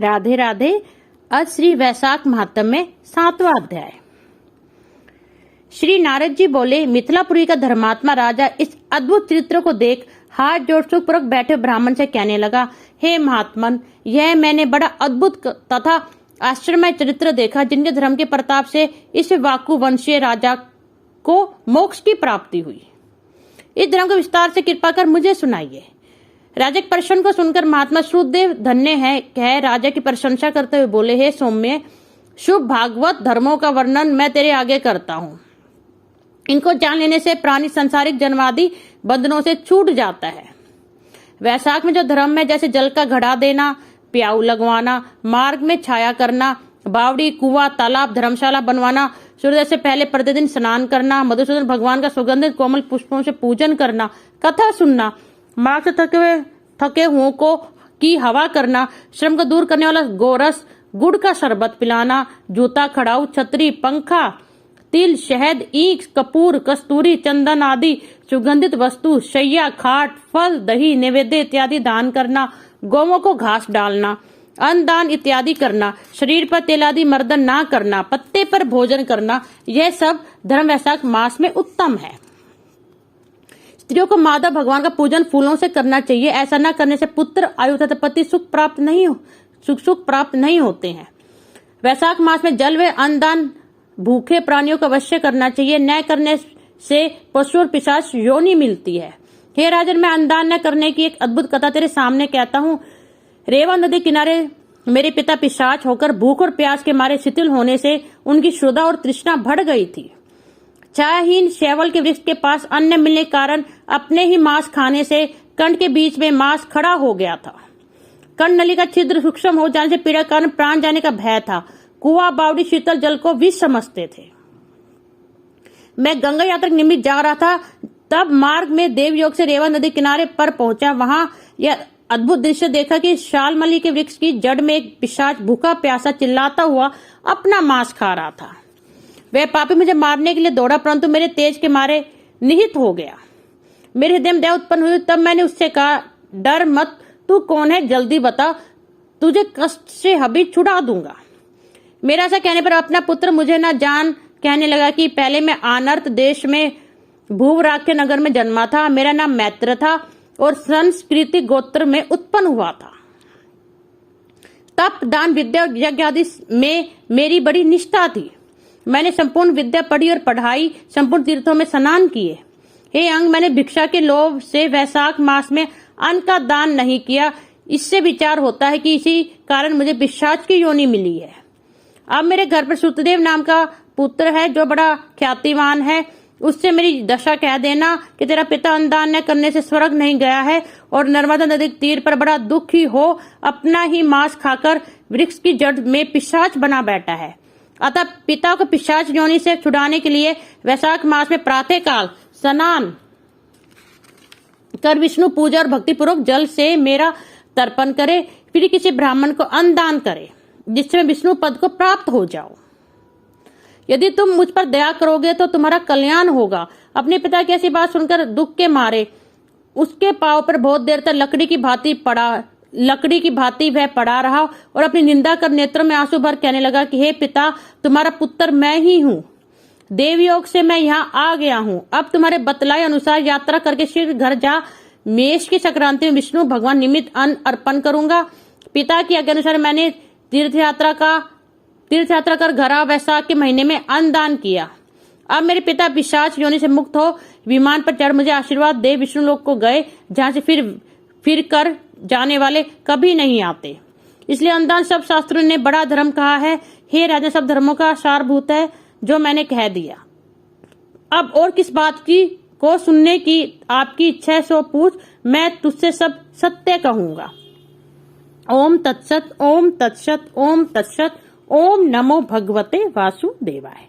राधे राधे। आज श्री वैशाख महात्म में 7वां अध्याय। श्री नारद जी बोले, मिथिलापुरी का धर्मात्मा राजा इस अद्भुत चित्र को देख हाथ जोड़ सुखपूर्वक बैठे ब्राह्मण से कहने लगा, हे महात्मन, यह मैंने बड़ा अद्भुत तथा आश्चर्यमय चरित्र देखा, जिनके धर्म के प्रताप से इस वाकु वंशीय राजा को मोक्ष की प्राप्ति हुई। इस धर्म को विस्तार से कृपा कर मुझे सुनाइए। राजा के प्रश्न को सुनकर महात्मा श्रुतदेव धन्य है कह राजा की प्रशंसा करते हुए बोले, हे सौम्य, शुभ भागवत धर्मों का वर्णन मैं तेरे आगे करता हूँ। इनको जान लेने से प्राणी संसारिक जन्मादि बंधनों से छूट जाता है। वैशाख में जो धर्म है, जैसे जल का घड़ा देना, प्याऊ लगवाना, मार्ग में छाया करना, बावड़ी, कुआं, तालाब, धर्मशाला बनवाना, सूर्योदय से पहले प्रतिदिन स्नान करना, मधुसूदन भगवान का सुगंधित कोमल पुष्पों से पूजन करना, कथा सुनना, मार्ग से थके हुओं को की हवा करना, श्रम को दूर करने वाला गोरस, गुड़ का शरबत पिलाना, जूता, खड़ाऊ, छतरी, पंखा, तिल, शहद, ईख, कपूर, कस्तूरी, चंदन आदि सुगंधित वस्तु, शैया, खाट, फल, दही, नैवेद्य इत्यादि दान करना, गौओं को घास डालना, अन्न दान इत्यादि करना, शरीर पर तेल आदि मर्दन ना करना, पत्ते पर भोजन करना, यह सब धर्म वैशाख मास में उत्तम है। स्त्रियों को माधव भगवान का पूजन फूलों से करना चाहिए। ऐसा न करने से पुत्र, आयु तथा पति सुख प्राप्त नहीं होते हैं। वैशाख मास में जल व अन्न दान भूखे प्राणियों को अवश्य करना चाहिए। न करने से पशु और पिशाच योनि मिलती है। हे राजन, मैं अन्नदान न करने की एक अद्भुत कथा तेरे सामने कहता हूँ। रेवा नदी किनारे मेरे पिता पिशाच होकर भूख और प्यास के मारे शिथिल होने से उनकी श्रद्धा और तृष्णा बढ़ गई थी। छायाहीन शैवल के वृक्ष के पास अन्न मिलने के कारण अपने ही मांस खाने से कंठ के बीच में मांस खड़ा हो गया था। कंठ नली का छिद्र सूक्ष्म हो जाने से पीड़ा कारण प्राण जाने का भय था। कुआं, बावड़ी शीतल जल को विष समझते थे। मैं गंगा यात्रा निमित्त जा रहा था, तब मार्ग में देवयोग से रेवा नदी किनारे पर पहुंचा। वहां यह अद्भुत दृश्य देखा कि शालमली के वृक्ष की जड़ में एक पिशाच भूखा प्यासा चिल्लाता हुआ अपना मांस खा रहा था। वह पापी मुझे मारने के लिए दौड़ा, परंतु मेरे तेज के मारे निहित हो गया। मेरे हृदय में दया उत्पन्न हुई। तब मैंने उससे कहा, डर मत, तू कौन है, जल्दी बता, तुझे कष्ट से अभी छुड़ा दूंगा। मेरा ऐसा कहने पर अपना पुत्र मुझे न जान कहने लगा कि पहले मैं आनर्त देश में भूवराख्य नगर में जन्मा था। मेरा नाम मैत्र था और संस्कृति गोत्र में उत्पन्न हुआ था। तप, दान, विद्या, यज्ञ आदि में मेरी बड़ी निष्ठा थी। मैंने संपूर्ण विद्या पढ़ी और पढ़ाई, संपूर्ण तीर्थों में स्नान किए। हे अंग, मैंने भिक्षा के लोभ से वैशाख मास में अन्न का दान नहीं किया। इससे विचार होता है कि इसी कारण मुझे पिशाच की योनि मिली है। अब मेरे घर पर श्रुतदेव नाम का पुत्र है, जो बड़ा ख्यातिवान है। उससे मेरी दशा कह देना कि तेरा पिता अन्नदान न करने से स्वर्ग नहीं गया है और नर्मदा नदी के तीर पर बड़ा दुखी हो अपना ही मांस खाकर वृक्ष की जड़ में पिशाच बना बैठा है। अतः पिता को पिशाच योनि से छुड़ाने के लिए वैशाख मास में प्रातः काल स्नान कर विष्णु पूजा और भक्तिपूर्वक जल से मेरा तर्पण करे, फिर किसी ब्राह्मण को अन्न दान करे, जिससे मैं विष्णु पद को प्राप्त हो जाऊं। यदि तुम मुझ पर दया करोगे तो तुम्हारा कल्याण होगा। अपने पिता की ऐसी बात सुनकर दुख के मारे उसके पांव पर बहुत देर तक लकड़ी की भांति वह पड़ा रहा और अपनी निंदा कर नेत्रों में आंसू भर कहने लगा कि हे पिता, तुम्हारा पुत्र मैं ही हूँ। देवयोग से मैं यहाँ आ गया हूँ। अब तुम्हारे बतलाए अनुसार यात्रा करके शीघ्र घर जा। मेष की संक्रांति में विष्णु भगवान निमित्त अन्न अर्पण करूंगा। पिता की आज्ञा अनुसार मैंने तीर्थ यात्रा कर घरा वैशाख के महीने में अन्न दान किया। अब मेरे पिता पिशाच योनि से मुक्त हो विमान पर चढ़ मुझे आशीर्वाद दे विष्णु लोक को गए, जहां से फिर कर जाने वाले कभी नहीं आते। इसलिए अन्नदान सब शास्त्रों ने बड़ा धर्म कहा है। हे राजा, सब धर्मों का सारभूत है जो मैंने कह दिया। अब और किस बात की को सुनने की आपकी इच्छा है सो पूछ, मैं तुझसे सब सत्य कहूंगा। ओम तत्सत, ओम तत्सत, ओम तत्सत, ओम नमो भगवते वासुदेवाय।